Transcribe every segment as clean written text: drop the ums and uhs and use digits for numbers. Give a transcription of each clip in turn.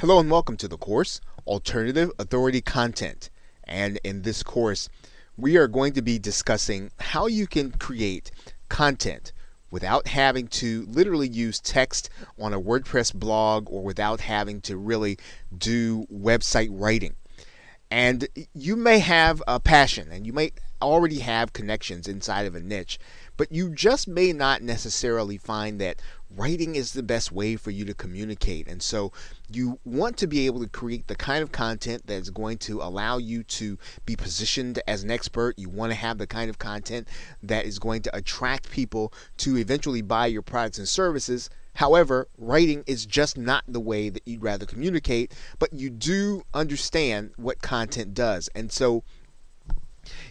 Hello and welcome to the course, Alternative Authority Content. And in this course, we are going to be discussing how you can create content without having to literally use text on a WordPress blog or without having to really do website writing. And you may have a passion and you may already have connections inside of a niche, but you just may not necessarily find that writing is the best way for you to communicate. And so you want to be able to create the kind of content that is going to allow you to be positioned as an expert. You want to have the kind of content that is going to attract people to eventually buy your products and services. However, writing is just not the way that you'd rather communicate, but you do understand what content does. And so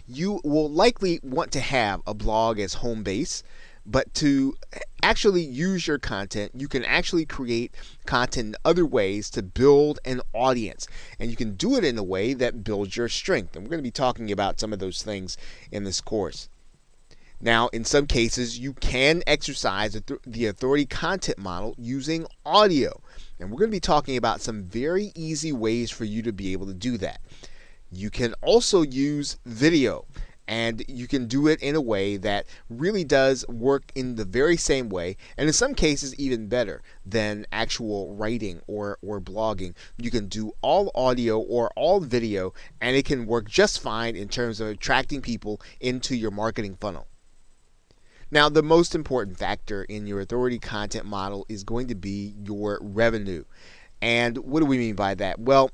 you will likely want to have a blog as home base, but to actually use your content, you can actually create content in other ways to build an audience. And you can do it in a way that builds your strength. And we're going to be talking about some of those things in this course. Now, in some cases, you can exercise the authority content model using audio. And we're going to be talking about some very easy ways for you to be able to do that. You can also use video, and you can do it in a way that really does work in the very same way, and in some cases even better than actual writing or blogging. You can do all audio or all video, and it can work just fine in terms of attracting people into your marketing funnel. Now, the most important factor in your authority content model is going to be your revenue. And what do we mean by that? Well,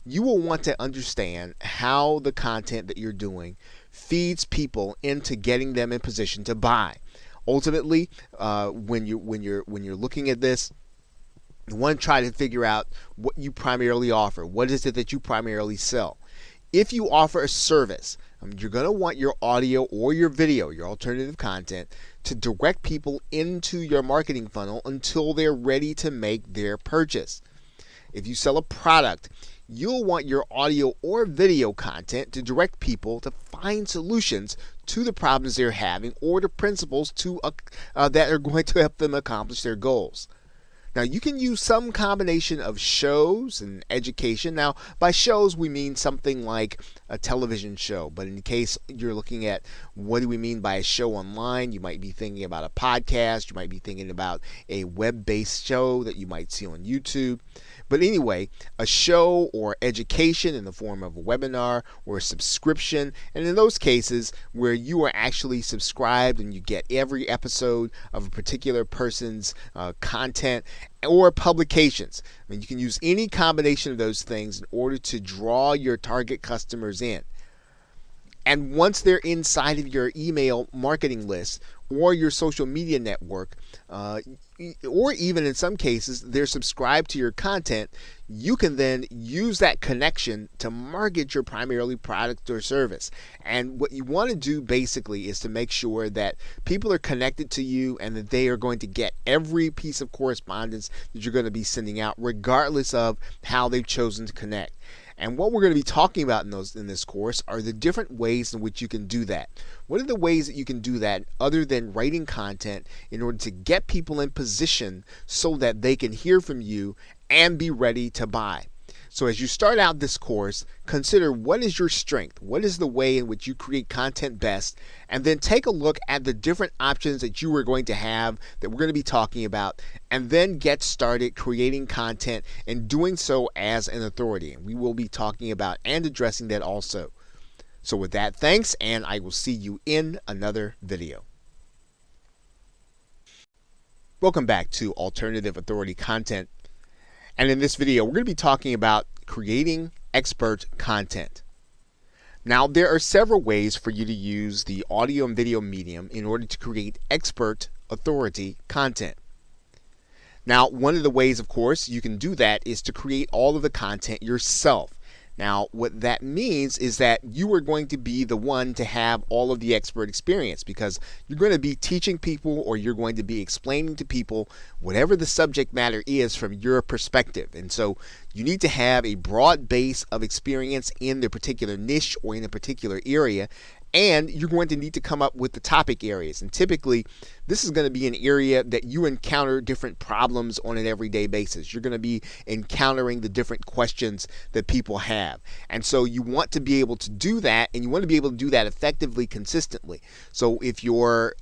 you will want to understand how the content that you're doing feeds people into getting them in position to buy. Ultimately, when you're looking at this, you want to try to figure out what you primarily offer. What is it that you primarily sell? If you offer a service, you're going to want your audio or your video, your alternative content, to direct people into your marketing funnel until they're ready to make their purchase. If you sell a product, you'll want your audio or video content to direct people to find solutions to the problems they're having or the principles that are going to help them accomplish their goals. Now, you can use some combination of shows and education. Now, by shows, we mean something like a television show. But in case you're looking at what do we mean by a show online, you might be thinking about a podcast. You might be thinking about a web-based show that you might see on YouTube. But anyway, a show or education in the form of a webinar or a subscription. And in those cases where you are actually subscribed and you get every episode of a particular person's content or publications. I mean, you can use any combination of those things in order to draw your target customers in. And once they're inside of your email marketing list or your social media network, or even in some cases they're subscribed to your content, you can then use that connection to market your primarily product or service. And what you want to do basically is to make sure that people are connected to you and that they are going to get every piece of correspondence that you're going to be sending out, regardless of how they've chosen to connect. And what we're going to be talking about in this course are the different ways in which you can do that. What are the ways that you can do that other than writing content in order to get people in position so that they can hear from you and be ready to buy? So as you start out this course, consider what is your strength, what is the way in which you create content best, and then take a look at the different options that you are going to have that we're going to be talking about, and then get started creating content and doing so as an authority. And we will be talking about and addressing that also. So with that, thanks, and I will see you in another video. Welcome back to Alternative Authority Content. And in this video, we're going to be talking about creating expert content. Now, there are several ways for you to use the audio and video medium in order to create expert authority content. Now, one of the ways, of course, you can do that is to create all of the content yourself. Now, what that means is that you are going to be the one to have all of the expert experience, because you're going to be teaching people or you're going to be explaining to people whatever the subject matter is from your perspective. And so you need to have a broad base of experience in the particular niche or in a particular area. And you're going to need to come up with the topic areas. And typically, this is going to be an area that you encounter different problems on an everyday basis. You're going to be encountering the different questions that people have. And so you want to be able to do that, and you want to be able to do that effectively, consistently. So if your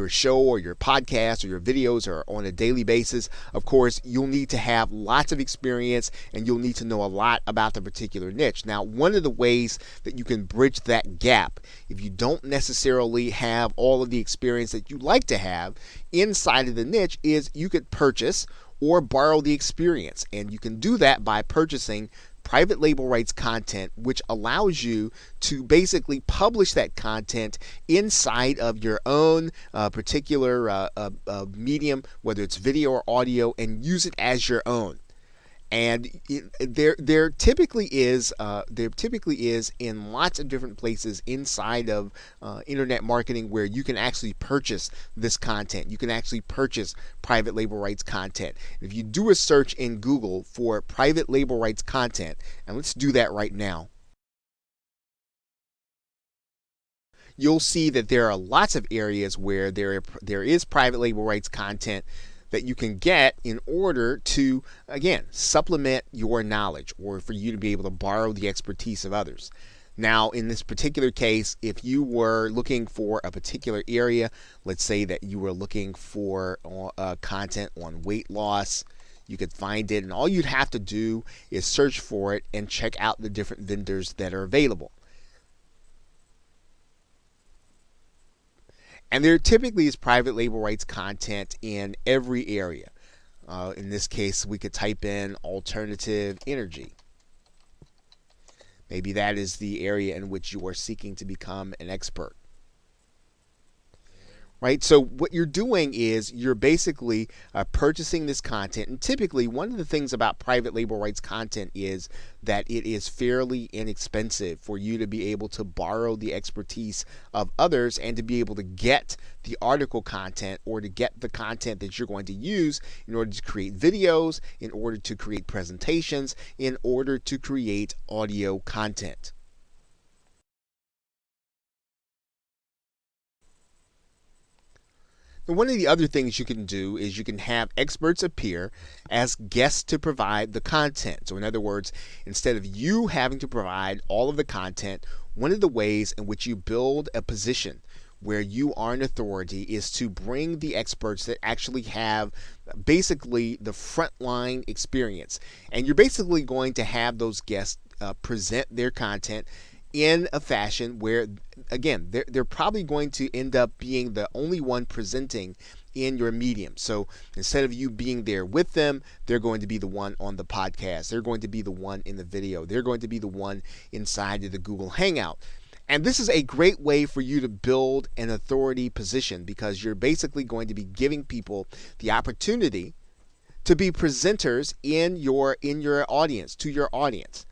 show or your podcast or your videos are on a daily basis, of course, you'll need to have lots of experience and you'll need to know a lot about the particular niche. Now, one of the ways that you can bridge that gap, if you don't necessarily have all of the experience that you'd like to have inside of the niche, is you could purchase or borrow the experience. And you can do that by purchasing private label rights content, which allows you to basically publish that content inside of your own particular medium, whether it's video or audio, and use it as your own. And there typically is in lots of different places inside of internet marketing where you can actually purchase this content. You can actually purchase private label rights content. If you do a search in Google for private label rights content, and let's do that right now, you'll see that there are lots of areas where there is private label rights content that you can get in order to, again, supplement your knowledge or for you to be able to borrow the expertise of others. Now, in this particular case, if you were looking for a particular area, let's say that you were looking for content on weight loss, you could find it, and all you'd have to do is search for it and check out the different vendors that are available. And there typically is private label rights content in every area. In this case, we could type in alternative energy. Maybe that is the area in which you are seeking to become an expert. Right? So what you're doing is you're basically purchasing this content. And typically, one of the things about private label rights content is that it is fairly inexpensive for you to be able to borrow the expertise of others and to be able to get the article content or to get the content that you're going to use in order to create videos, in order to create presentations, in order to create audio content. Now, one of the other things you can do is you can have experts appear as guests to provide the content. So in other words, instead of you having to provide all of the content, one of the ways in which you build a position where you are an authority is to bring the experts that actually have basically the frontline experience. And you're basically going to have those guests present their content in a fashion where, again, they're probably going to end up being the only one presenting in your medium. So instead of you being there with them, they're going to be the one on the podcast. They're going to be the one in the video. They're going to be the one inside of the Google Hangout. And this is a great way for you to build an authority position because you're basically going to be giving people the opportunity to be presenters in your audience, to your audience.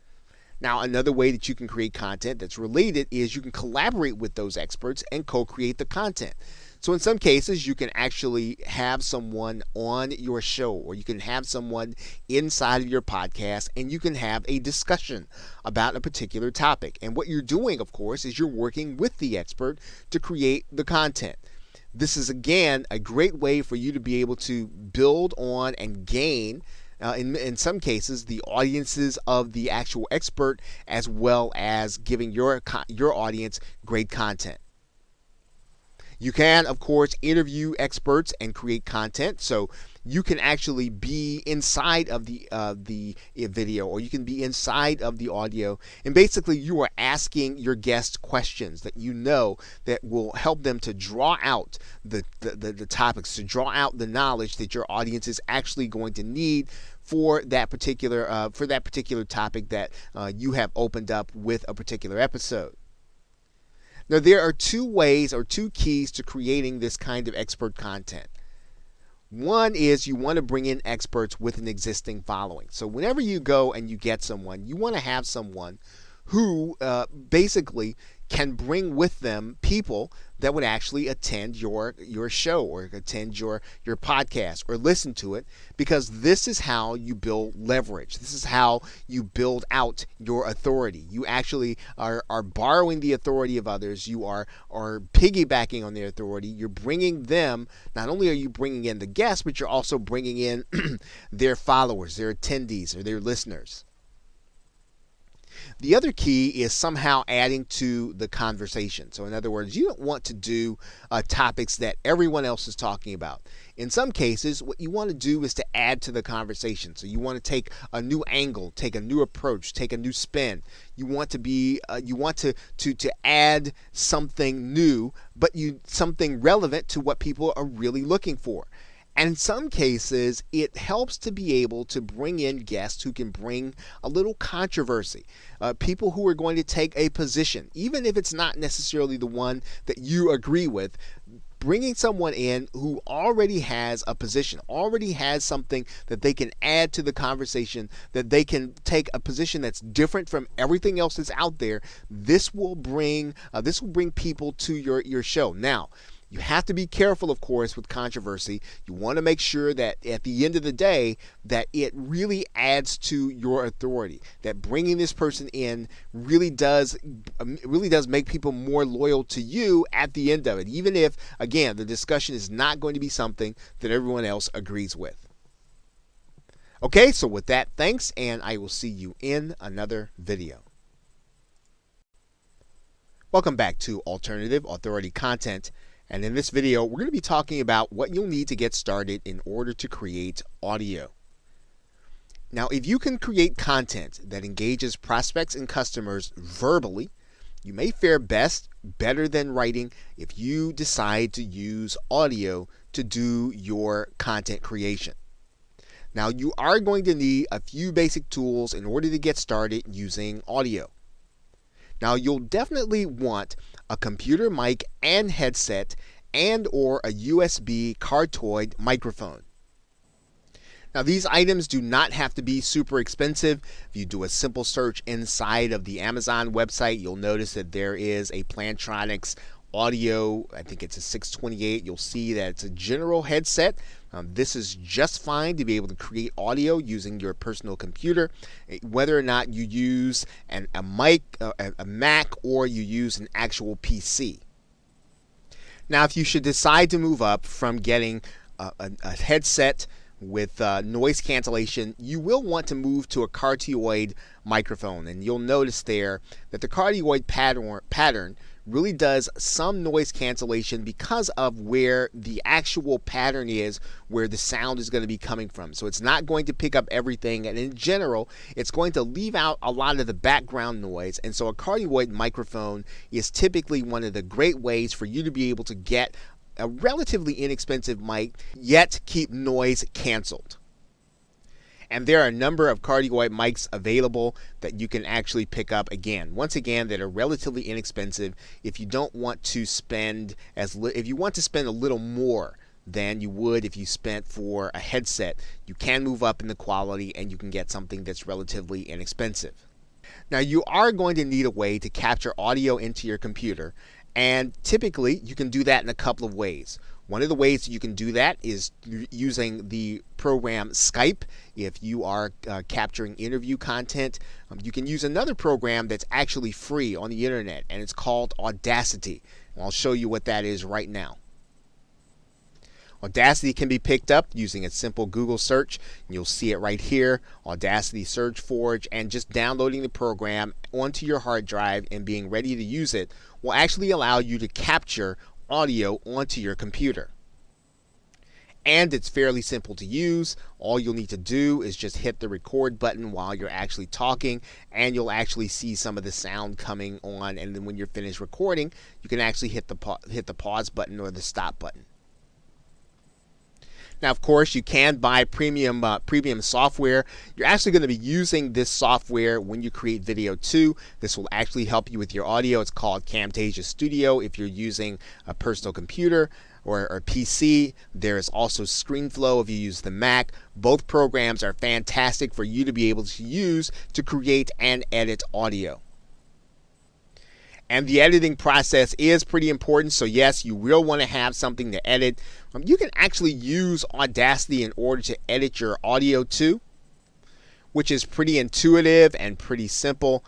Now, another way that you can create content that's related is you can collaborate with those experts and co-create the content. So in some cases, you can actually have someone on your show or you can have someone inside of your podcast and you can have a discussion about a particular topic. And what you're doing, of course, is you're working with the expert to create the content. This is, again, a great way for you to be able to build on and gain in some cases, the audiences of the actual expert, as well as giving your audience great content. You can, of course, interview experts and create content. So you can actually be inside of the video, or you can be inside of the audio, and basically you are asking your guests questions that you know that will help them to draw out the topics, to draw out the knowledge that your audience is actually going to need for that particular topic that you have opened up with a particular episode. Now, there are two ways or two keys to creating this kind of expert content. One is you want to bring in experts with an existing following. So whenever you go and you get someone, you want to have someone who basically can bring with them people that would actually attend your show or attend your podcast or listen to it, because this is how you build leverage. This is how you build out your authority. You actually are borrowing the authority of others. You are piggybacking on their authority. You're bringing them, not only are you bringing in the guests, but you're also bringing in their followers, their attendees, or their listeners. The other key is somehow adding to the conversation. So in other words, you don't want to do topics that everyone else is talking about. In some cases, what you want to do is to add to the conversation. So you want to take a new angle, take a new approach, take a new spin. You want to be, you want to add something new, but something relevant to what people are really looking for. And in some cases, it helps to be able to bring in guests who can bring a little controversy, people who are going to take a position, even if it's not necessarily the one that you agree with. Bringing someone in who already has a position, already has something that they can add to the conversation, that they can take a position that's different from everything else that's out there. This will bring people to your show. Now, you have to be careful, of course, with controversy. You want to make sure that at the end of the day that it really adds to your authority, that bringing this person in really does make people more loyal to you at the end of it, even if, again, the discussion is not going to be something that everyone else agrees with. Okay, so with that, thanks, and I will see you in another video. Welcome back to Alternative Authority Content. And in this video, we're going to be talking about what you'll need to get started in order to create audio. Now, if you can create content that engages prospects and customers verbally, you may fare better than writing if you decide to use audio to do your content creation. Now, you are going to need a few basic tools in order to get started using audio. Now, you'll definitely want a computer mic and headset and or a USB cardioid microphone. Now, these items do not have to be super expensive. If you do a simple search inside of the Amazon website, you'll notice that there is a Plantronics audio, I think it's a 628. You'll see that it's a general headset. This is just fine to be able to create audio using your personal computer, whether or not you use a mic, a Mac, or you use an actual PC. Now, if you should decide to move up from getting a headset with noise cancellation, you will want to move to a cardioid microphone, and you'll notice there that the cardioid pattern really does some noise cancellation because of where the actual pattern is, where the sound is going to be coming from. So it's not going to pick up everything, and in general, it's going to leave out a lot of the background noise. And so a cardioid microphone is typically one of the great ways for you to be able to get a relatively inexpensive mic, yet keep noise canceled. And there are a number of cardioid mics available that you can actually pick up, once again, that are relatively inexpensive. If you don't want to spend if you want to spend a little more than you would if you spent for a headset, you can move up in the quality and you can get something that's relatively inexpensive. Now, you are going to need a way to capture audio into your computer, and typically you can do that in a couple of ways. One of the ways that you can do that is using the program Skype. If you are capturing interview content, you can use another program that's actually free on the internet, and it's called Audacity. And I'll show you what that is right now. Audacity can be picked up using a simple Google search. You'll see it right here, Audacity SurgeForge, and just downloading the program onto your hard drive and being ready to use it will actually allow you to capture audio onto your computer. And it's fairly simple to use. All you'll need to do is just hit the record button while you're actually talking, and you'll actually see some of the sound coming on, and then when you're finished recording, you can actually hit the pause button or the stop button. Now, of course, you can buy premium software. You're actually going to be using this software when you create video too. This will actually help you with your audio. It's called Camtasia Studio if you're using a personal computer or PC. There is also ScreenFlow if you use the Mac. Both programs are fantastic for you to be able to use to create and edit audio. And the editing process is pretty important. So yes, you will want to have something to edit. You can actually use Audacity in order to edit your audio too, which is pretty intuitive and pretty simple.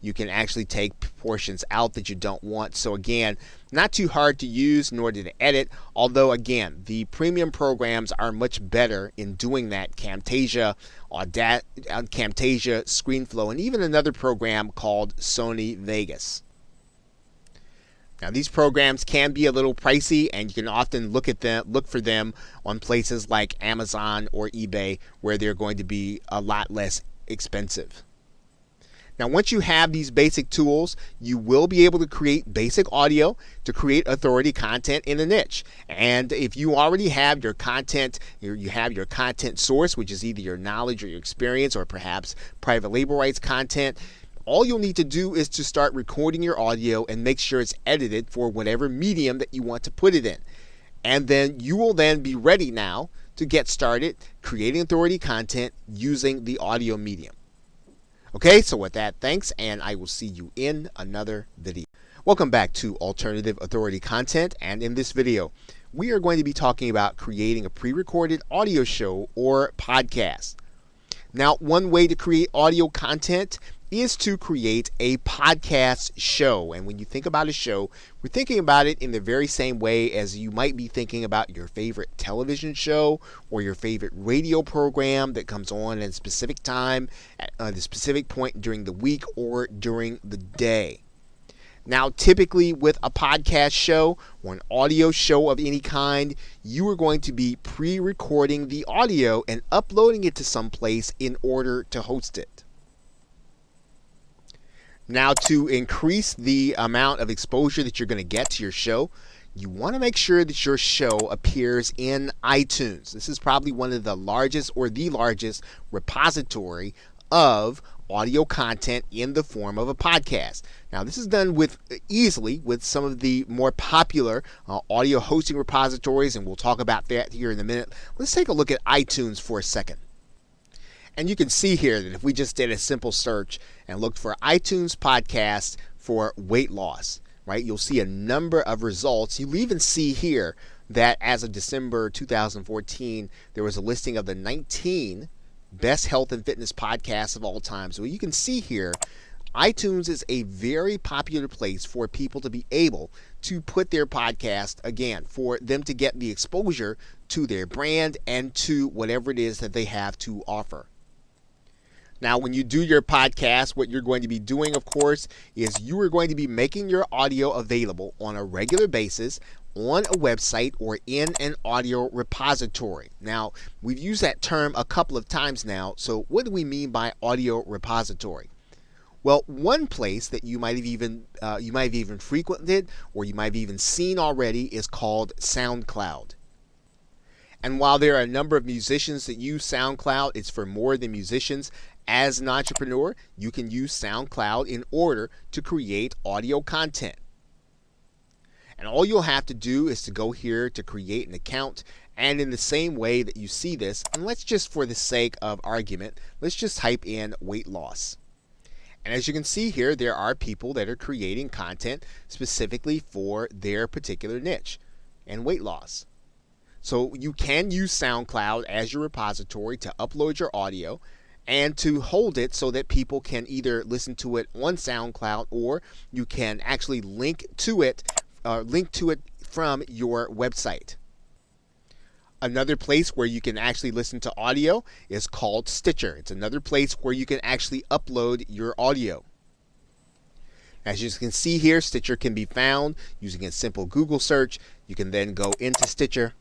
You can actually take portions out that you don't want. So again, not too hard to use nor to edit, although again, the premium programs are much better in doing that. Camtasia, ScreenFlow, and even another program called Sony Vegas. Now these programs can be a little pricey, and you can often look for them on places like Amazon or eBay, where they're going to be a lot less expensive. Now, once you have these basic tools, you will be able to create basic audio to create authority content in a niche. And if you already have your content, you have your content source, which is either your knowledge or your experience or perhaps private label rights content, all you'll need to do is to start recording your audio and make sure it's edited for whatever medium that you want to put it in. And then you will then be ready now to get started creating authority content using the audio medium. Okay, so with that, thanks, and I will see you in another video. Welcome back to Alternative Authority Content, and in this video, we are going to be talking about creating a pre-recorded audio show or podcast. Now, one way to create audio content is to create a podcast show. And when you think about a show, we're thinking about it in the very same way as you might be thinking about your favorite television show or your favorite radio program that comes on at a specific time, at a specific point during the week or during the day. Now, typically with a podcast show or an audio show of any kind, you are going to be pre-recording the audio and uploading it to some place in order to host it. Now, to increase the amount of exposure that you're going to get to your show, you want to make sure that your show appears in iTunes. This is probably one of the largest or the largest repository of audio content in the form of a podcast. Now, this is done easily with some of the more popular audio hosting repositories, and we'll talk about that here in a minute. Let's take a look at iTunes for a second. And you can see here that if we just did a simple search and looked for iTunes podcast for weight loss, right, you'll see a number of results. You'll even see here that as of December 2014, there was a listing of the 19 best health and fitness podcasts of all time. So you can see here, iTunes is a very popular place for people to be able to put their podcast, again, for them to get the exposure to their brand and to whatever it is that they have to offer. Now, when you do your podcast, what you're going to be doing, of course, is you are going to be making your audio available on a regular basis on a website or in an audio repository. Now, we've used that term a couple of times now. So what do we mean by audio repository? Well, one place that you might have even frequented or you might have even seen already is called SoundCloud. And while there are a number of musicians that use SoundCloud, it's for more than musicians. As an entrepreneur, you can use SoundCloud in order to create audio content. And all you'll have to do is to go here to create an account. And in the same way that you see this, and let's just, for the sake of argument, let's just type in weight loss. And as you can see here, there are people that are creating content specifically for their particular niche and weight loss. So you can use SoundCloud as your repository to upload your audio and to hold it so that people can either listen to it on SoundCloud or you can actually link to it from your website. Another place where you can actually listen to audio is called Stitcher. It's another place where you can actually upload your audio. As you can see here, Stitcher can be found using a simple Google search. You can then go into Stitcher,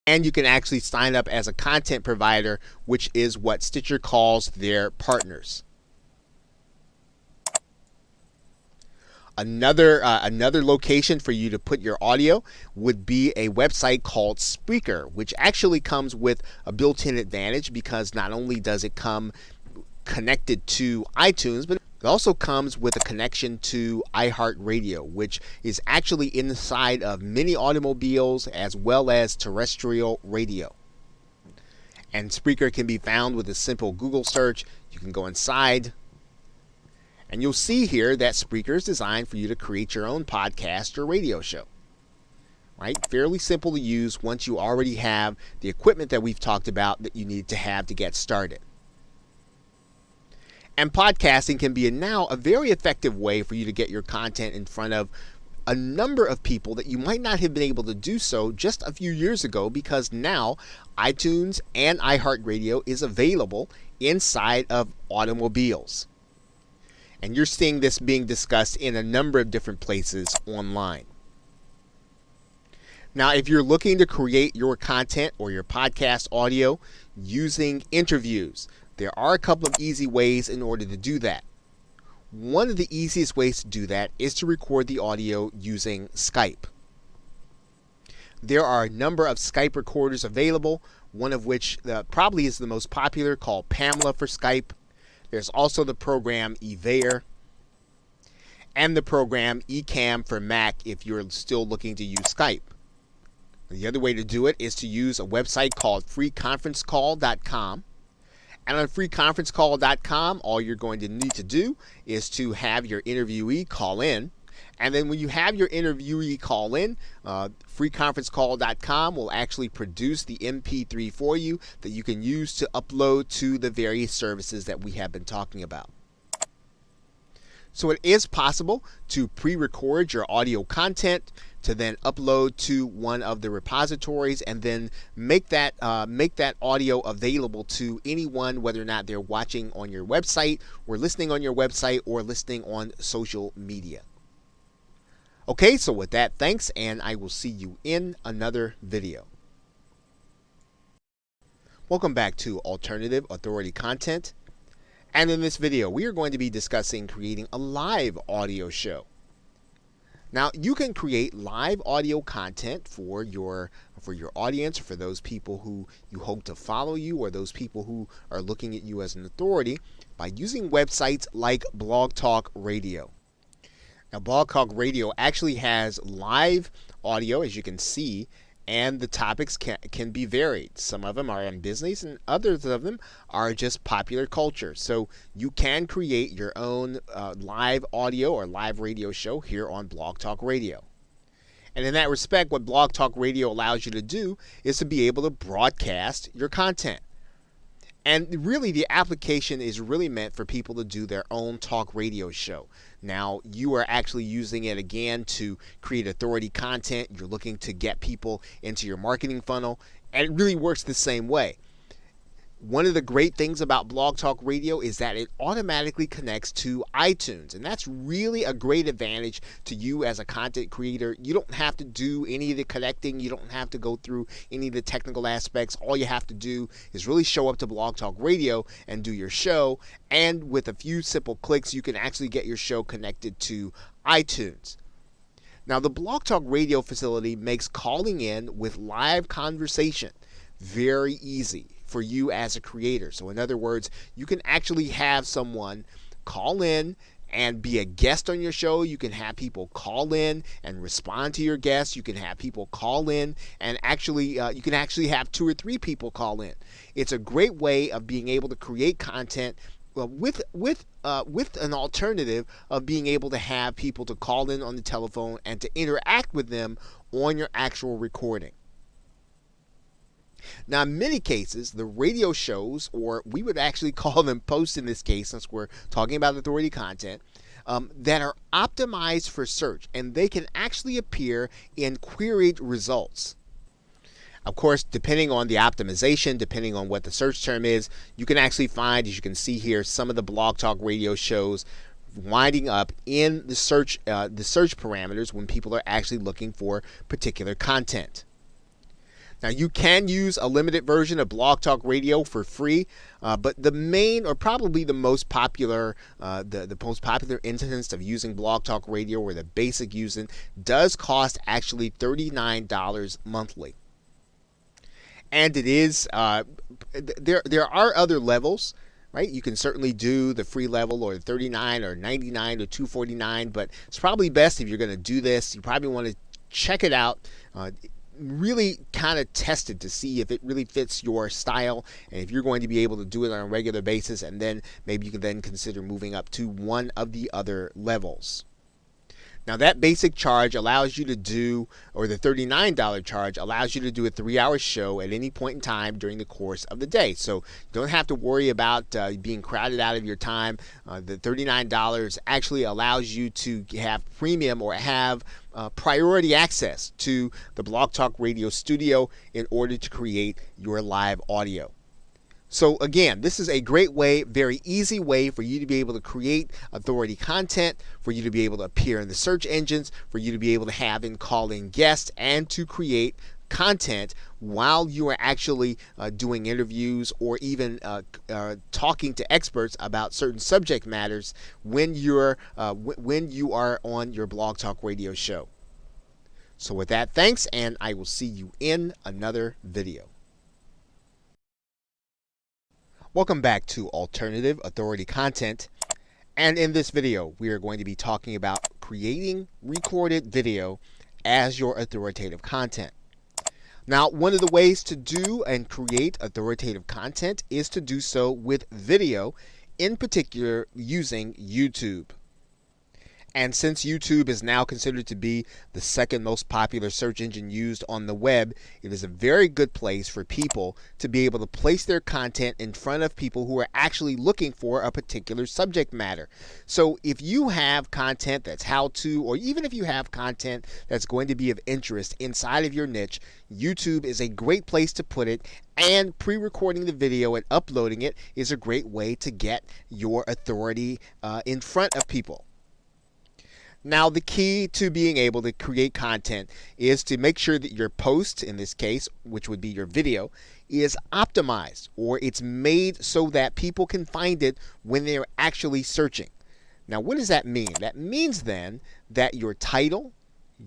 and you can actually sign up as a content provider, which is what Stitcher calls their partners. Another location for you to put your audio would be a website called Spreaker, which actually comes with a built-in advantage because not only does it come connected to iTunes, but it also comes with a connection to iHeartRadio, which is actually inside of many automobiles as well as terrestrial radio. And Spreaker can be found with a simple Google search. You can go inside, and you'll see here that Spreaker is designed for you to create your own podcast or radio show. Right? Fairly simple to use once you already have the equipment that we've talked about that you need to have to get started. And podcasting can be now a very effective way for you to get your content in front of a number of people that you might not have been able to do so just a few years ago, because now iTunes and iHeartRadio is available inside of automobiles. And you're seeing this being discussed in a number of different places online. Now, if you're looking to create your content or your podcast audio using interviews, there are a couple of easy ways in order to do that. One of the easiest ways to do that is to record the audio using Skype. There are a number of Skype recorders available, one of which probably is the most popular, called Pamela for Skype. There's also the program Evair and the program Ecamm for Mac if you're still looking to use Skype. The other way to do it is to use a website called freeconferencecall.com. And on freeconferencecall.com, all you're going to need to do is to have your interviewee call in. And then when you have your interviewee call in, freeconferencecall.com will actually produce the MP3 for you that you can use to upload to the various services that we have been talking about. So it is possible to pre-record your audio content to then upload to one of the repositories and then make that audio available to anyone, whether or not they're watching on your website or listening on your website or listening on social media. Okay, so with that, thanks, and I will see you in another video. Welcome back to Alternative Authority Content. And in this video, we are going to be discussing creating a live audio show. Now, you can create live audio content for your audience, or for those people who you hope to follow you, or those people who are looking at you as an authority, by using websites like Blog Talk Radio. Now, Blog Talk Radio actually has live audio, as you can see, and the topics can be varied. Some of them are in business, and others of them are just popular culture. So you can create your own live audio or live radio show here on Blog Talk Radio. And in that respect, what Blog Talk Radio allows you to do is to be able to broadcast your content. And really, the application is really meant for people to do their own talk radio show. Now, you are actually using it again to create authority content. You're looking to get people into your marketing funnel, and it really works the same way. One of the great things about Blog Talk Radio is that it automatically connects to iTunes, and that's really a great advantage to you as a content creator. You don't have to do any of the connecting. You don't have to go through any of the technical aspects. All you have to do is really show up to Blog Talk Radio and do your show, and with a few simple clicks, you can actually get your show connected to iTunes. Now, the Blog Talk Radio facility makes calling in with live conversation very easy for you as a creator. So in other words, you can actually have someone call in and be a guest on your show. You can have people call in and respond to your guests. You can have people call in and you can actually have 2 or 3 people call in. It's a great way of being able to create content with an alternative of being able to have people to call in on the telephone and to interact with them on your actual recording. Now, in many cases, the radio shows, or we would actually call them posts in this case, since we're talking about authority content, that are optimized for search, and they can actually appear in queried results. Of course, depending on the optimization, depending on what the search term is, you can actually find, as you can see here, some of the Blog Talk Radio shows winding up in the search parameters when people are actually looking for particular content. Now, you can use a limited version of Blog Talk Radio for free, but the main, or probably the most popular, the most popular instance of using Blog Talk Radio, or the basic using, does cost actually $39 monthly. And it is there are other levels, right? You can certainly do the free level, or $39 or $99 or $249, but it's probably best, if you're going to do this, you probably want to check it out. really kind of tested to see if it really fits your style and if you're going to be able to do it on a regular basis, and then maybe you can then consider moving up to one of the other levels. Now that basic charge allows you to do, or the $39 charge allows you to do a 3-hour show at any point in time during the course of the day. So you don't have to worry about being crowded out of your time. The $39 actually allows you to have premium or have priority access to the Blog Talk Radio studio in order to create your live audio. So again, this is a great way, very easy way for you to be able to create authority content, for you to be able to appear in the search engines, for you to be able to have and call in guests, and to create content while you are actually doing interviews or even talking to experts about certain subject matters when you are on your Blog Talk Radio show. So with that, thanks, and I will see you in another video. Welcome back to Alternative Authority Content, and in this video we are going to be talking about creating recorded video as your authoritative content. Now, one of the ways to do and create authoritative content is to do so with video, in particular using YouTube. And since YouTube is now considered to be the second most popular search engine used on the web, it is a very good place for people to be able to place their content in front of people who are actually looking for a particular subject matter. So if you have content that's how-to, or even if you have content that's going to be of interest inside of your niche, YouTube is a great place to put it, and pre-recording the video and uploading it is a great way to get your authority in front of people. Now, the key to being able to create content is to make sure that your post, in this case, which would be your video, is optimized, or it's made so that people can find it when they're actually searching. Now, what does that mean? That means then that your title,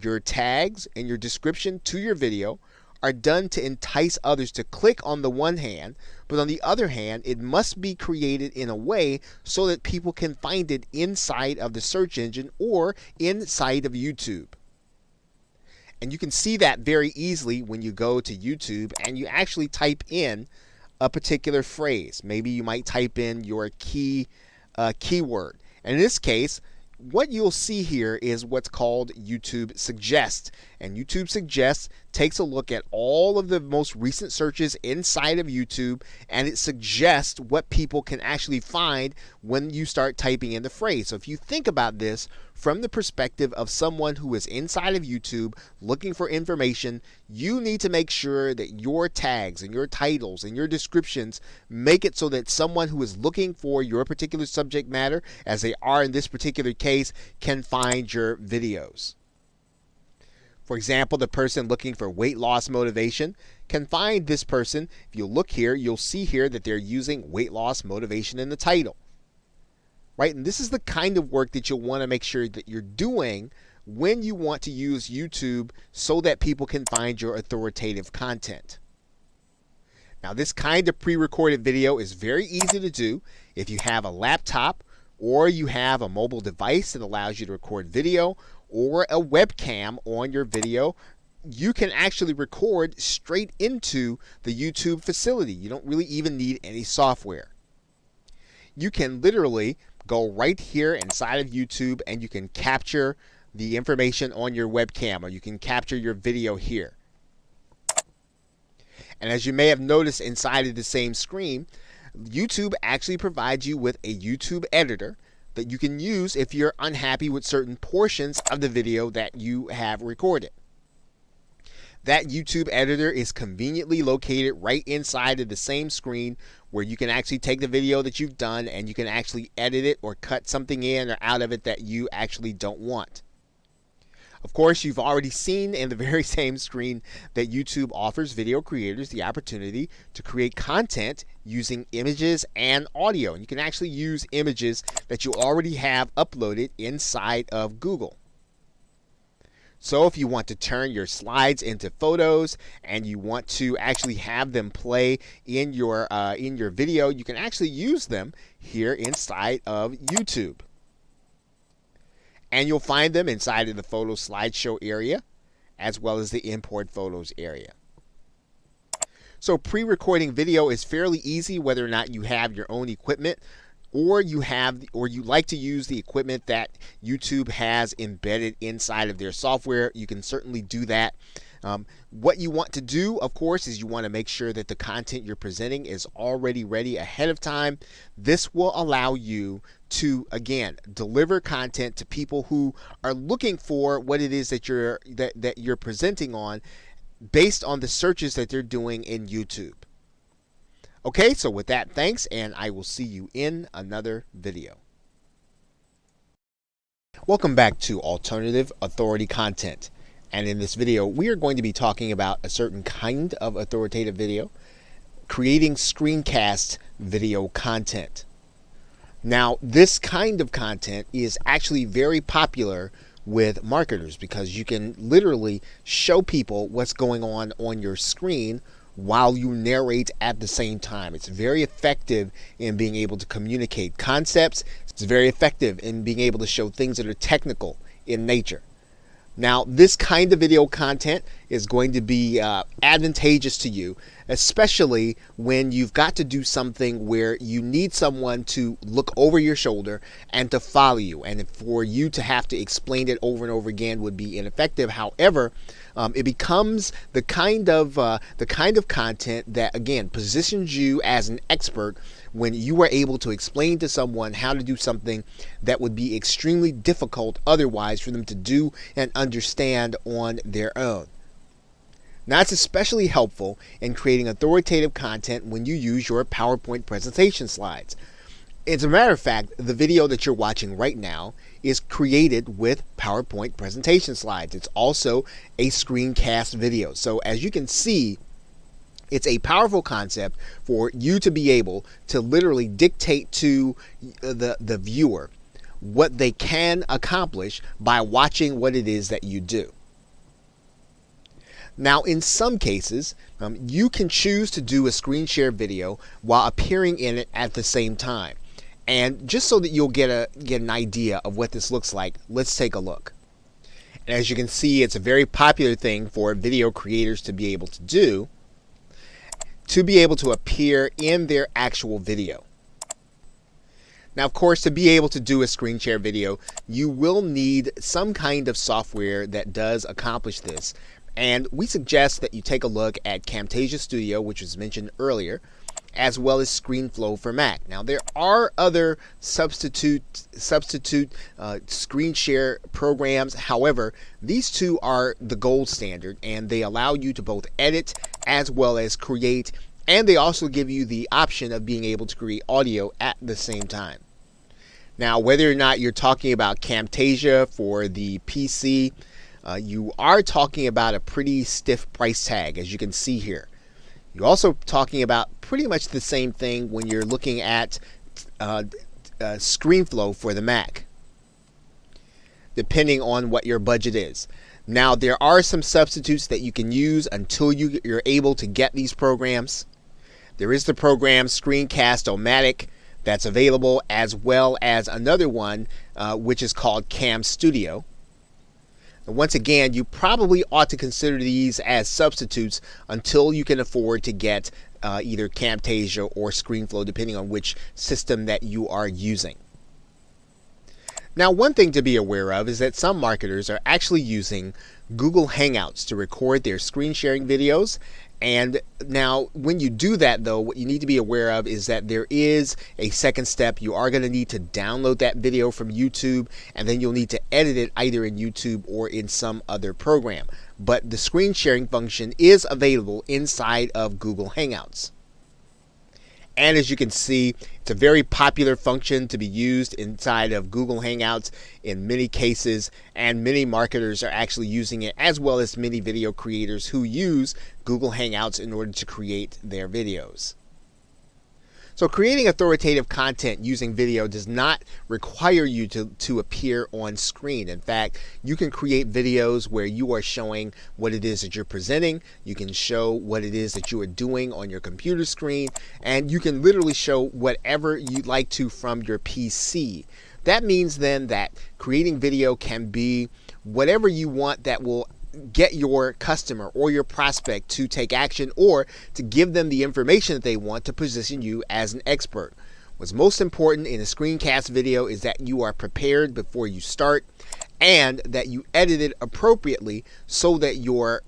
your tags, and your description to your video are done to entice others to click on the one hand, but on the other hand, it must be created in a way so that people can find it inside of the search engine or inside of YouTube. And you can see that very easily when you go to YouTube and you actually type in a particular phrase. Maybe you might type in your keyword. And in this case, what you'll see here is what's called YouTube Suggest. And YouTube Suggest takes a look at all of the most recent searches inside of YouTube, and it suggests what people can actually find when you start typing in the phrase. So if you think about this from the perspective of someone who is inside of YouTube looking for information, you need to make sure that your tags and your titles and your descriptions make it so that someone who is looking for your particular subject matter, as they are in this particular case, can find your videos. For example, the person looking for weight loss motivation can find this person. If you look here, you'll see here that they're using weight loss motivation in the title. Right? And this is the kind of work that you'll want to make sure that you're doing when you want to use YouTube so that people can find your authoritative content. Now, this kind of pre-recorded video is very easy to do if you have a laptop or you have a mobile device that allows you to record video, or a webcam on your video. You can actually record straight into the YouTube facility. You don't really even need any software. You can literally go right here inside of YouTube and you can capture the information on your webcam, or you can capture your video here. And as you may have noticed inside of the same screen, YouTube actually provides you with a YouTube editor that you can use if you're unhappy with certain portions of the video that you have recorded. That YouTube editor is conveniently located right inside of the same screen, where you can actually take the video that you've done and you can actually edit it or cut something in or out of it that you actually don't want. Of course, you've already seen in the very same screen that YouTube offers video creators the opportunity to create content using images and audio. And you can actually use images that you already have uploaded inside of Google. So if you want to turn your slides into photos and you want to actually have them play in your video, you can actually use them here inside of YouTube. And you'll find them inside of the photo slideshow area. as well as the import photos area. So pre-recording video is fairly easy whether or not you have your own equipment or you like to use the equipment that YouTube has embedded inside of their software. You can certainly do that. What you want to do, of course, is you want to make sure that the content you're presenting is already ready ahead of time. This will allow you to, again, deliver content to people who are looking for what it is that you're presenting on based on the searches that they're doing in YouTube. Okay, so with that, thanks, and I will see you in another video. Welcome back to Alternative Authority Content. And in this video, we are going to be talking about a certain kind of authoritative video, creating screencast video content. Now, this kind of content is actually very popular with marketers because you can literally show people what's going on your screen while you narrate at the same time. It's very effective in being able to communicate concepts. It's very effective in being able to show things that are technical in nature. Now, this kind of video content is going to be advantageous to you, especially when you've got to do something where you need someone to look over your shoulder and to follow you. And for you to have to explain it over and over again would be ineffective. However, it becomes the kind of content that, again, positions you as an expert when you are able to explain to someone how to do something that would be extremely difficult otherwise for them to do and understand on their own. Now, it's especially helpful in creating authoritative content when you use your PowerPoint presentation slides. As a matter of fact, the video that you're watching right now is created with PowerPoint presentation slides. It's also a screencast video. So as you can see, it's a powerful concept for you to be able to literally dictate to the viewer what they can accomplish by watching what it is that you do. Now, in some cases, you can choose to do a screen share video while appearing in it at the same time. And just so that you'll get an idea of what this looks like, let's take a look. And as you can see, it's a very popular thing for video creators to be able to do, to be able to appear in their actual video. Now, of course, to be able to do a screen share video, you will need some kind of software that does accomplish this. And we suggest that you take a look at Camtasia Studio, which was mentioned earlier, as well as ScreenFlow for Mac. Now, there are other substitute screen share programs. However, these two are the gold standard, and they allow you to both edit as well as create, and they also give you the option of being able to create audio at the same time. Now, whether or not you're talking about Camtasia for the PC, you are talking about a pretty stiff price tag, as you can see here. You're also talking about pretty much the same thing when you're looking at ScreenFlow for the Mac, depending on what your budget is. Now, there are some substitutes that you can use until you're able to get these programs. There is the program Screencast-O-Matic that's available, as well as another one which is called Cam Studio. Once again, you probably ought to consider these as substitutes until you can afford to get either Camtasia or ScreenFlow, depending on which system that you are using. Now, one thing to be aware of is that some marketers are actually using Google Hangouts to record their screen sharing videos. And now, when you do that, though, what you need to be aware of is that there is a second step. You are going to need to download that video from YouTube, and then you'll need to edit it either in YouTube or in some other program. But the screen sharing function is available inside of Google Hangouts. And as you can see, it's a very popular function to be used inside of Google Hangouts in many cases, and many marketers are actually using it, as well as many video creators who use Google Hangouts in order to create their videos. So creating authoritative content using video does not require you to appear on screen. In fact, you can create videos where you are showing what it is that you're presenting. You can show what it is that you are doing on your computer screen, and you can literally show whatever you'd like to from your PC. That means then that creating video can be whatever you want that will get your customer or your prospect to take action or to give them the information that they want to position you as an expert. What's most important in a screencast video is that you are prepared before you start and that you edit it appropriately so that your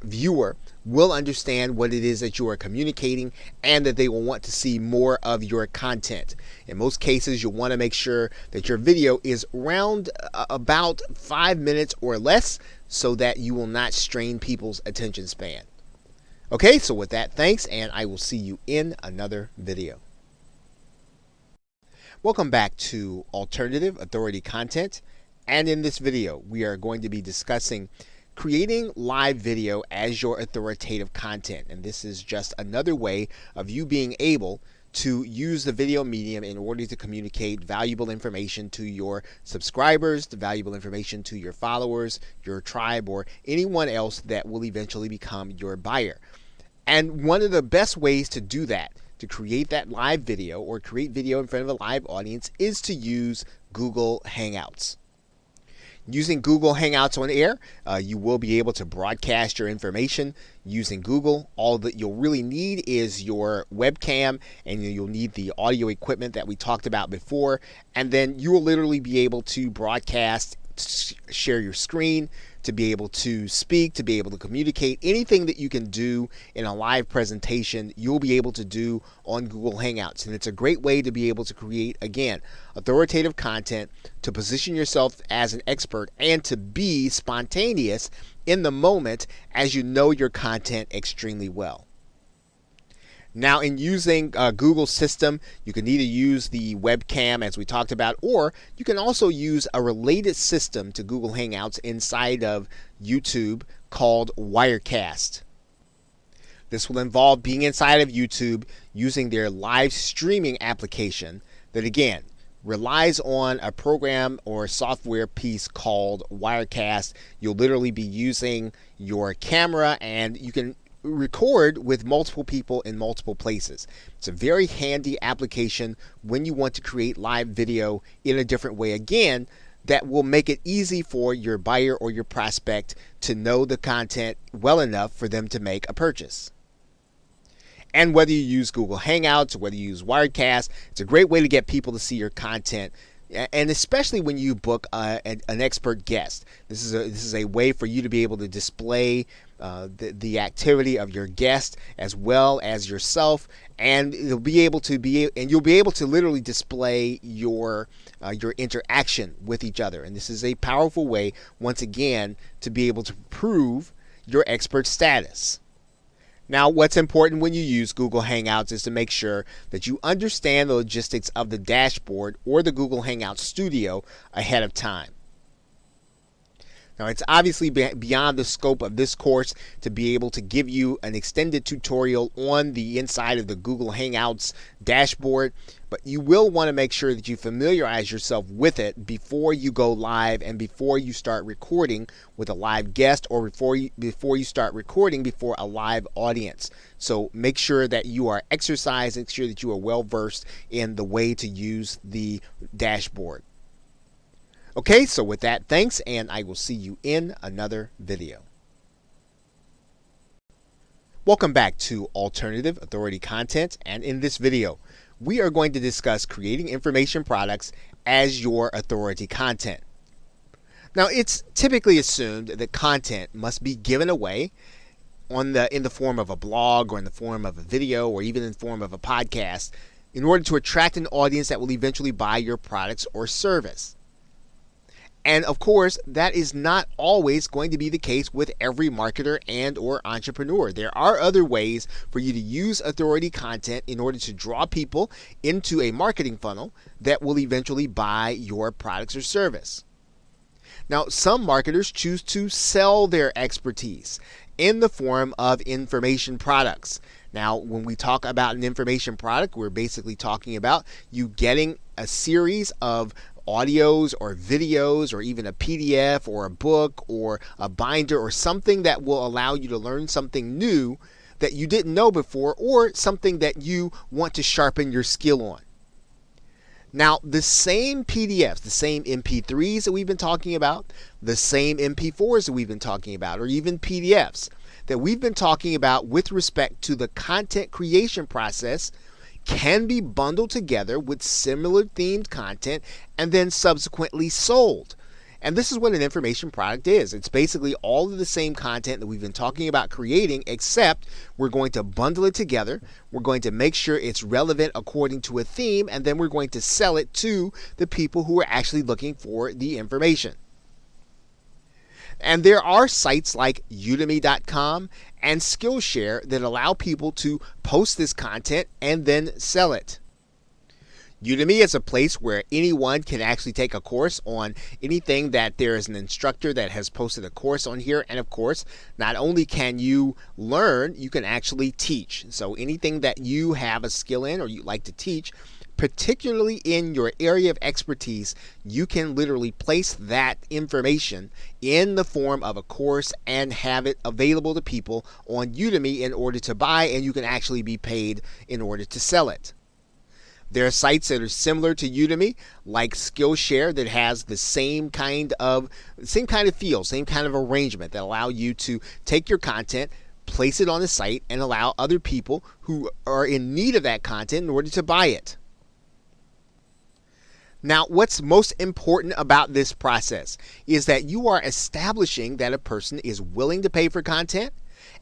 viewer will understand what it is that you are communicating and that they will want to see more of your content. In most cases, you'll want to make sure that your video is around about 5 minutes or less so that you will not strain people's attention span. Okay, so with that, thanks, and I will see you in another video. Welcome back to Alternative Authority Content, and in this video we are going to be discussing creating live video as your authoritative content. And this is just another way of you being able to use the video medium in order to communicate valuable information to your subscribers, the valuable information to your followers, your tribe, or anyone else that will eventually become your buyer. And one of the best ways to do that, to create that live video or create video in front of a live audience, is to use Google Hangouts. Using Google Hangouts on air, you will be able to broadcast your information using Google. All that you'll really need is your webcam, and you'll need the audio equipment that we talked about before, and then you will literally be able to broadcast, share your screen, to be able to speak, to be able to communicate. Anything that you can do in a live presentation, you'll be able to do on Google Hangouts. And it's a great way to be able to create, again, authoritative content, to position yourself as an expert, and to be spontaneous in the moment as you know your content extremely well. Now, in using Google's system, you can either use the webcam as we talked about, or you can also use a related system to Google Hangouts inside of YouTube called Wirecast. This will involve being inside of YouTube using their live streaming application that, again, relies on a program or software piece called Wirecast. You'll literally be using your camera, and you can record with multiple people in multiple places. It's a very handy application when you want to create live video in a different way, again, that will make it easy for your buyer or your prospect to know the content well enough for them to make a purchase. And whether you use Google Hangouts or whether you use Wirecast, it's a great way to get people to see your content. And especially when you book an expert guest, this is a way for you to be able to display the activity of your guest as well as yourself, and you'll be able to literally display your interaction with each other. And this is a powerful way, once again, to be able to prove your expert status. Now, what's important when you use Google Hangouts is to make sure that you understand the logistics of the dashboard or the Google Hangout Studio ahead of time. Now, it's obviously beyond the scope of this course to be able to give you an extended tutorial on the inside of the Google Hangouts dashboard, but you will want to make sure that you familiarize yourself with it before you go live and before you start recording with a live guest, or before you start recording before a live audience. So make sure that you are exercising, make sure that you are well versed in the way to use the dashboard. Okay, so with that, thanks, and I will see you in another video. Welcome back to Alternative Authority Content, and in this video, we are going to discuss creating information products as your authority content. Now, it's typically assumed that content must be given away in the form of a blog, or in the form of a video, or even in the form of a podcast, in order to attract an audience that will eventually buy your products or service. And of course, that is not always going to be the case with every marketer and or entrepreneur. There are other ways for you to use authority content in order to draw people into a marketing funnel that will eventually buy your products or service. Now, some marketers choose to sell their expertise in the form of information products. Now, when we talk about an information product, we're basically talking about you getting a series of audios or videos, or even a PDF or a book or a binder or something that will allow you to learn something new that you didn't know before, or something that you want to sharpen your skill on. Now, the same PDFs, the same MP3s that we've been talking about, the same MP4s that we've been talking about, or even PDFs that we've been talking about with respect to the content creation process can be bundled together with similar themed content and then subsequently sold. And this is what an information product is. It's basically all of the same content that we've been talking about creating, except we're going to bundle it together. We're going to make sure it's relevant according to a theme, and then we're going to sell it to the people who are actually looking for the information. And there are sites like Udemy.com and Skillshare that allow people to post this content and then sell it. Udemy is a place where anyone can actually take a course on anything that there is an instructor that has posted a course on here. And of course, not only can you learn, you can actually teach. So anything that you have a skill in or you like to teach, particularly in your area of expertise, you can literally place that information in the form of a course and have it available to people on Udemy in order to buy, and you can actually be paid in order to sell it. There are sites that are similar to Udemy, like Skillshare, that has the same kind of feel, same kind of arrangement that allow you to take your content, place it on the site, and allow other people who are in need of that content in order to buy it. Now, what's most important about this process is that you are establishing that a person is willing to pay for content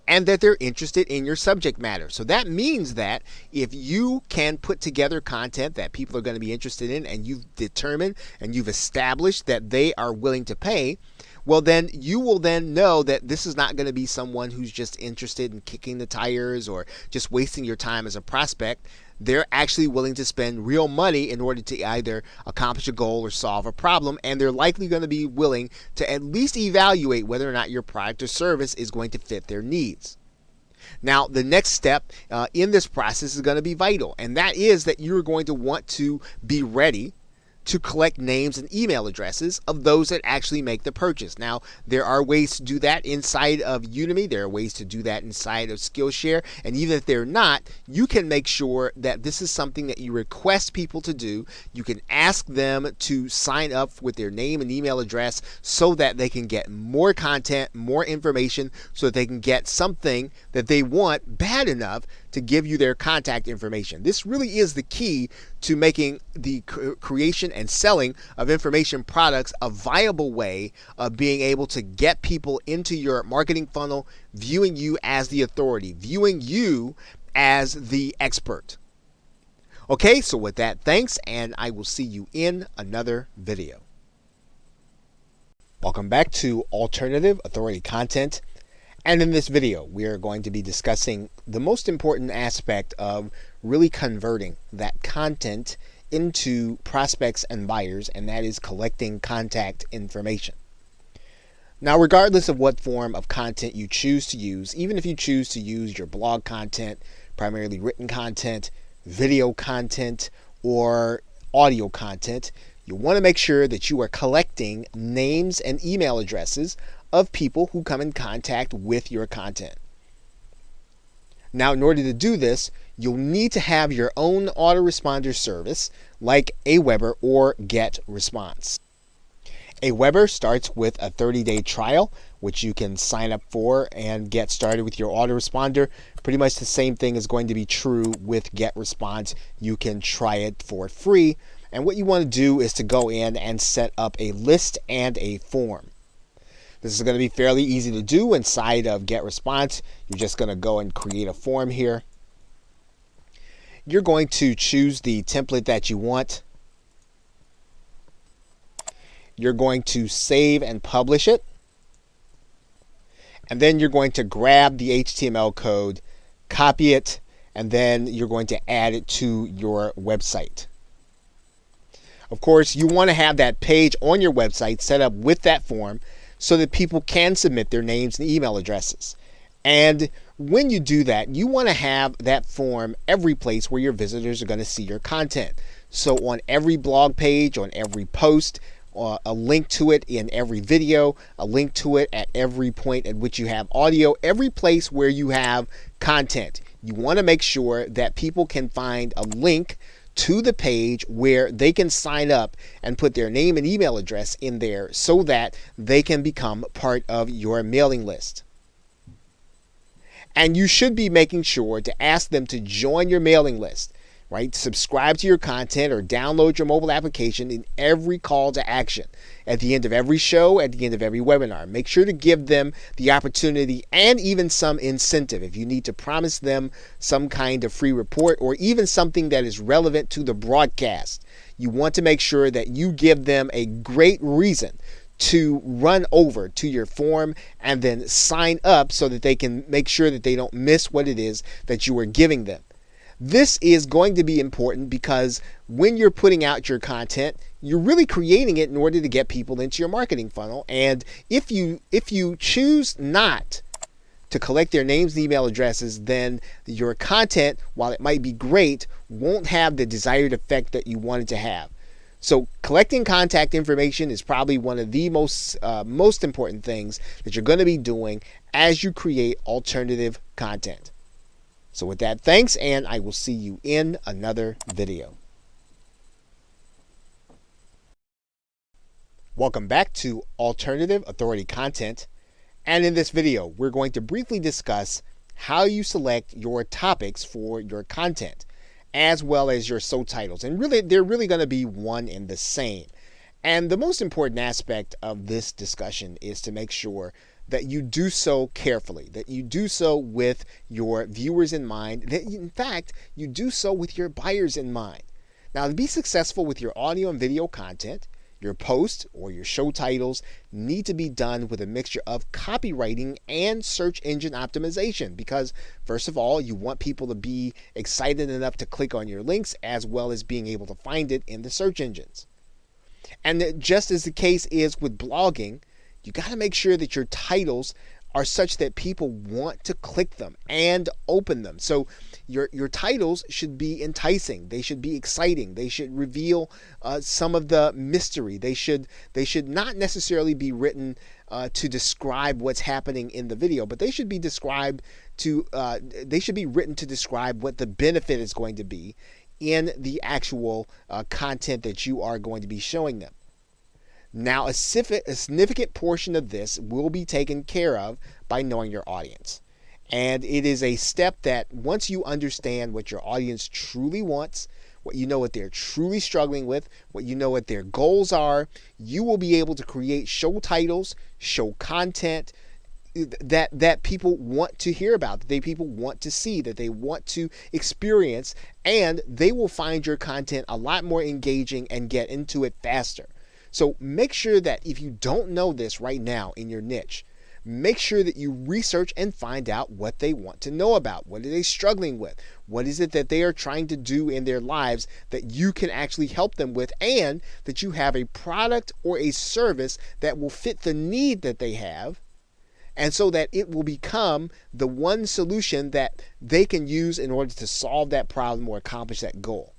and that they're interested in your subject matter. So that means that if you can put together content that people are going to be interested in, and you've determined and you've established that they are willing to pay, well, then you will then know that this is not going to be someone who's just interested in kicking the tires or just wasting your time as a prospect. They're actually willing to spend real money in order to either accomplish a goal or solve a problem, and they're likely going to be willing to at least evaluate whether or not your product or service is going to fit their needs. Now, the next step in this process is going to be vital, and that is that you're going to want to be ready to collect names and email addresses of those that actually make the purchase. Now, there are ways to do that inside of Udemy. There are ways to do that inside of Skillshare. And even if they're not, you can make sure that this is something that you request people to do. You can ask them to sign up with their name and email address so that they can get more content, more information, so that they can get something that they want bad enough to give you their contact information. This really is the key to making the creation and selling of information products a viable way of being able to get people into your marketing funnel, viewing you as the authority, viewing you as the expert. Okay, so with that, thanks, and I will see you in another video. Welcome back to Alternative Authority Content. And in this video, we are going to be discussing the most important aspect of really converting that content into prospects and buyers, and that is collecting contact information. Now, regardless of what form of content you choose to use, even if you choose to use your blog content, primarily written content, video content, or audio content, you want to make sure that you are collecting names and email addresses of people who come in contact with your content. Now, in order to do this, you'll need to have your own autoresponder service like Aweber or GetResponse. Aweber starts with a 30-day trial, which you can sign up for and get started with your autoresponder. Pretty much the same thing is going to be true with GetResponse. You can try it for free. And what you want to do is to go in and set up a list and a form. This is going to be fairly easy to do inside of GetResponse. You're just going to go and create a form here. You're going to choose the template that you want. You're going to save and publish it. And then you're going to grab the HTML code, copy it, and then you're going to add it to your website. Of course, you want to have that page on your website set up with that form so that people can submit their names and email addresses. And when you do that, you want to have that form every place where your visitors are going to see your content. So on every blog page, on every post, a link to it in every video, a link to it at every point at which you have audio, every place where you have content. You want to make sure that people can find a link to the page where they can sign up and put their name and email address in there so that they can become part of your mailing list. And you should be making sure to ask them to join your mailing list, right? Subscribe to your content or download your mobile application in every call to action. At the end of every show, at the end of every webinar, make sure to give them the opportunity and even some incentive. If you need to promise them some kind of free report or even something that is relevant to the broadcast, you want to make sure that you give them a great reason to run over to your form and then sign up so that they can make sure that they don't miss what it is that you are giving them. This is going to be important because when you're putting out your content, you're really creating it in order to get people into your marketing funnel. And if you choose not to collect their names and email addresses, then your content, while it might be great, won't have the desired effect that you want it to have. So collecting contact information is probably one of the most important things that you're going to be doing as you create alternative content. So with that, thanks, and I will see you in another video. Welcome back to Alternative Authority Content. And in this video, we're going to briefly discuss how you select your topics for your content, as well as your subtitles. And really, they're really going to be one and the same. And the most important aspect of this discussion is to make sure that you do so carefully, that you do so with your viewers in mind, that in fact, you do so with your buyers in mind. Now, to be successful with your audio and video content, your posts or your show titles need to be done with a mixture of copywriting and search engine optimization because, first of all, you want people to be excited enough to click on your links as well as being able to find it in the search engines. And just as the case is with blogging, you got to make sure that your titles are such that people want to click them and open them. So your titles should be enticing. They should be exciting. They should reveal some of the mystery. They should not necessarily be written to describe what's happening in the video, but they should be written to describe what the benefit is going to be in the actual content that you are going to be showing them. Now, a significant portion of this will be taken care of by knowing your audience. And it is a step that once you understand what your audience truly wants, what you know what they're truly struggling with, what you know what their goals are, you will be able to create show titles, show content that people want to hear about, that people want to see, that they want to experience, and they will find your content a lot more engaging and get into it faster. So make sure that if you don't know this right now in your niche, make sure that you research and find out what they want to know about. What are they struggling with? What is it that they are trying to do in their lives that you can actually help them with, and that you have a product or a service that will fit the need that they have, and so that it will become the one solution that they can use in order to solve that problem or accomplish that goal.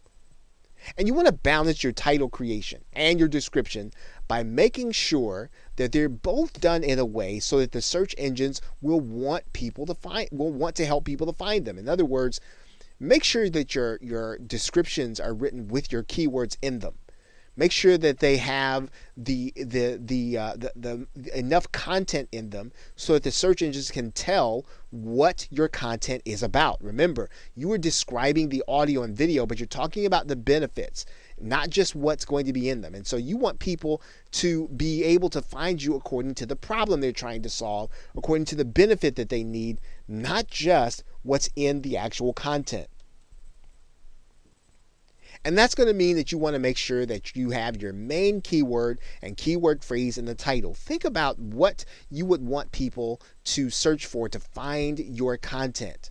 And you want to balance your title creation and your description by making sure that they're both done in a way so that the search engines will want to help people to find them. In other words, make sure that your descriptions are written with your keywords in them. Make sure that they have the enough content in them so that the search engines can tell what your content is about. Remember, you are describing the audio and video, but you're talking about the benefits, not just what's going to be in them. And so you want people to be able to find you according to the problem they're trying to solve, according to the benefit that they need, not just what's in the actual content. And that's going to mean that you want to make sure that you have your main keyword and keyword phrase in the title. Think about what you would want people to search for to find your content.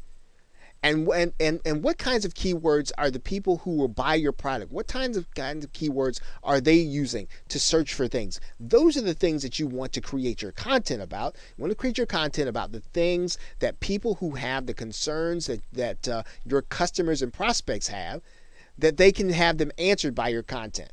And what kinds of keywords are the people who will buy your product? What kinds of keywords are they using to search for things? Those are the things that you want to create your content about. You want to create your content about the things that people who have the concerns that your customers and prospects have, that they can have them answered by your content.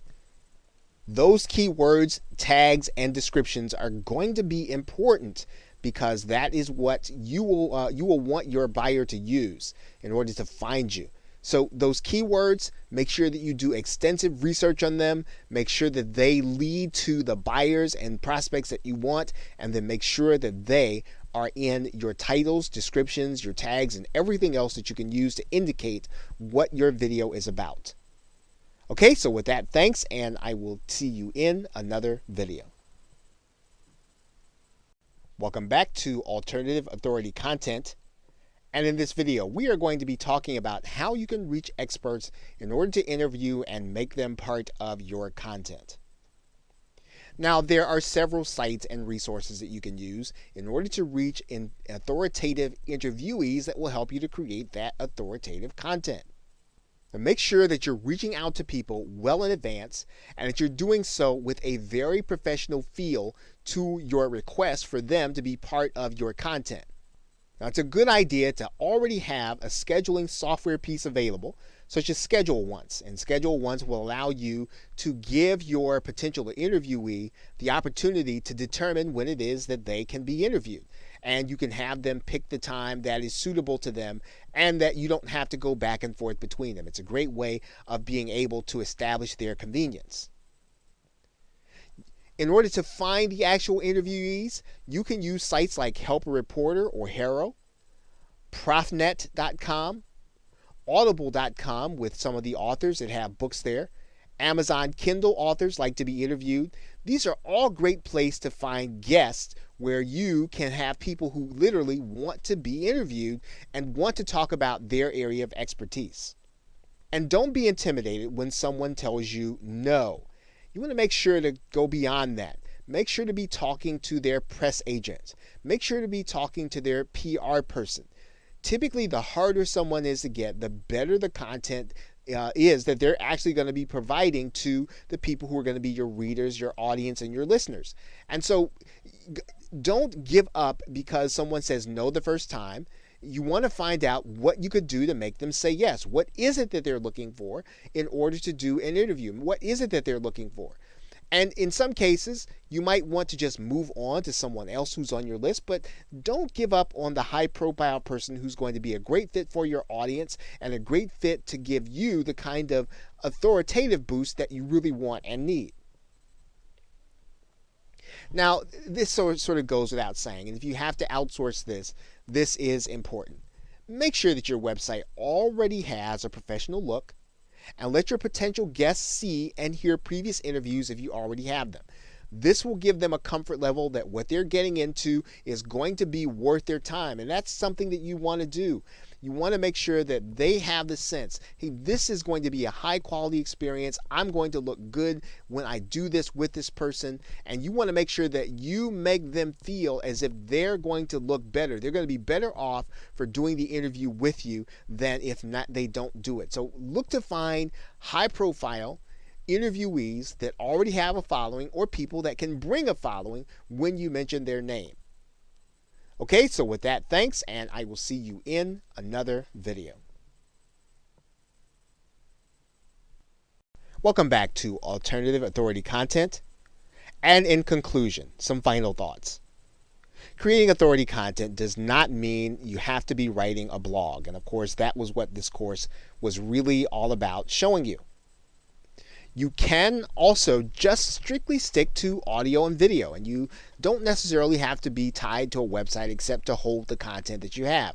Those keywords, tags, and descriptions are going to be important because that is what you will want your buyer to use in order to find you. So those keywords, make sure that you do extensive research on them, make sure that they lead to the buyers and prospects that you want, and then make sure that they are in your titles, descriptions, your tags, and everything else that you can use to indicate what your video is about. Okay, so with that, thanks, and I will see you in another video. Welcome back to Alternative Authority Content. And in this video, we are going to be talking about how you can reach experts in order to interview and make them part of your content. Now, there are several sites and resources that you can use in order to reach authoritative interviewees that will help you to create that authoritative content. But make sure that you're reaching out to people well in advance and that you're doing so with a very professional feel to your request for them to be part of your content. Now, it's a good idea to already have a scheduling software piece available, such as Schedule Once. And Schedule Once will allow you to give your potential interviewee the opportunity to determine when it is that they can be interviewed. And you can have them pick the time that is suitable to them and that you don't have to go back and forth between them. It's a great way of being able to establish their convenience. In order to find the actual interviewees, you can use sites like Help a Reporter or HARO, Profnet.com, Audible.com with some of the authors that have books there. Amazon Kindle authors like to be interviewed. These are all great places to find guests where you can have people who literally want to be interviewed and want to talk about their area of expertise. And don't be intimidated when someone tells you no. You want to make sure to go beyond that. Make sure to be talking to their press agent. Make sure to be talking to their PR person. Typically, the harder someone is to get, the better the content is that they're actually going to be providing to the people who are going to be your readers, your audience, and your listeners. And so don't give up because someone says no the first time. You want to find out what you could do to make them say yes. What is it that they're looking for in order to do an interview? What is it that they're looking for? And in some cases, you might want to just move on to someone else who's on your list, but don't give up on the high-profile person who's going to be a great fit for your audience and a great fit to give you the kind of authoritative boost that you really want and need. Now, this sort of goes without saying, and if you have to outsource this, this is important. Make sure that your website already has a professional look, and let your potential guests see and hear previous interviews if you already have them. This will give them a comfort level that what they're getting into is going to be worth their time, and that's something that you want to do. You want to make sure that they have the sense, hey, this is going to be a high quality experience. I'm going to look good when I do this with this person. And you want to make sure that you make them feel as if they're going to look better. They're going to be better off for doing the interview with you than if not they don't do it. So look to find high profile interviewees that already have a following or people that can bring a following when you mention their name. Okay, so with that, thanks, and I will see you in another video. Welcome back to Alternative Authority Content. And in conclusion, some final thoughts. Creating authority content does not mean you have to be writing a blog. And of course, that was what this course was really all about showing you. You can also just strictly stick to audio and video, and you don't necessarily have to be tied to a website except to hold the content that you have.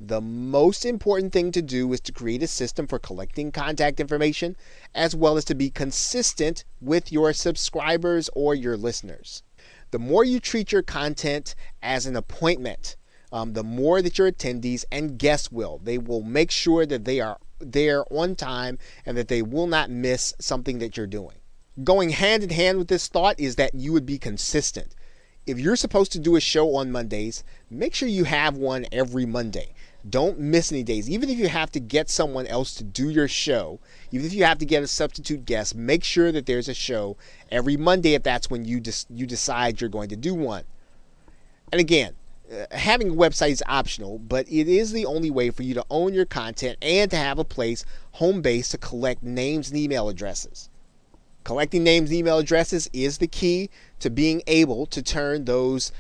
The most important thing to do is to create a system for collecting contact information, as well as to be consistent with your subscribers or your listeners. The more you treat your content as an appointment, the more that your attendees and guests will. They will make sure that they are there on time and that they will not miss something that you're doing. Going hand in hand with this thought is that you would be consistent. If you're supposed to do a show on Mondays, make sure you have one every Monday. Don't miss any days. Even if you have to get someone else to do your show, even if you have to get a substitute guest, make sure that there's a show every Monday if that's when you decide you're going to do one. And again, having a website is optional, but it is the only way for you to own your content and to have a place, home base, to collect names and email addresses. Collecting names and email addresses is the key to being able to turn those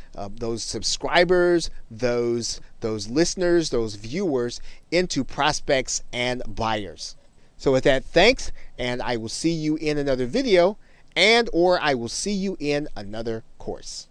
subscribers, those listeners, those viewers into prospects and buyers. So with that, thanks, and I will see you in another video, and or I will see you in another course.